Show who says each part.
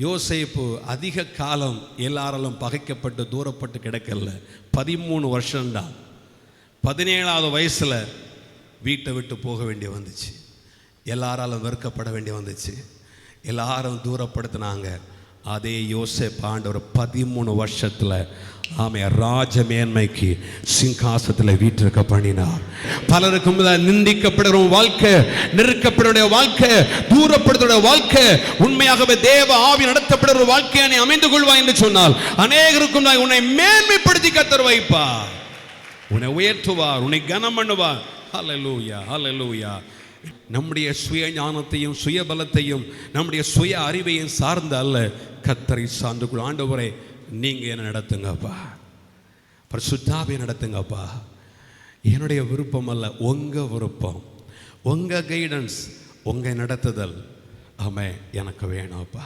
Speaker 1: யோசேப்பு அதிக காலம் எல்லாராலும் பகைக்கப்பட்டு தூரப்பட்டு கிடக்கல. 13 வருஷம்தான். 17வது வயசில் வீட்டை விட்டு போக வேண்டிய வந்துச்சு. எல்லாராலும் வெறுக்கப்பட வேண்டிய வந்துச்சு. எல்லாரும் தூரப்படுத்தினாங்க. அதே யோசேப்பு ஆண்டவர் 13 வருஷத்தில் ராஜ மேன்மைக்கு சிங்காசத்தில் வீட்டிருக்க பண்ணினார். பலருக்கும் நிந்திக்கப்படுற வாழ்க்கை, நெருக்கப்படுற வாழ்க்கை, தூரப்படுத்த வாழ்க்கை, உண்மையாகவே தேவ ஆவி நடத்தப்படுற வாழ்க்கையை நீ அமைந்து கொள்வாய் என்று சொன்னால் அநேகருக்கும் உன்னை மேன்மைப்படுத்தி கர்த்தர் வைப்பார், உன்னை உயர்த்துவார், உன்னை கனம் பண்ணுவார். ஹல்லேலூயா, ஹல்லேலூயா. நம்முடைய சுய ஞானத்தையும் சுய பலத்தையும் நம்முடைய சுய அறிவையும் சார்ந்த அல்ல, கர்த்தரை சார்ந்து கொள். ஆண்டவரே நீங்க என்ன நடத்துங்கப்பா, பரிசுத்தாவியை நடத்துங்கப்பா. என்னுடைய விருப்பம் அல்ல, உங்க விருப்பம், உங்க கைடன்ஸ், உங்க நடத்துதல் எனக்கு வேணும்ப்பா.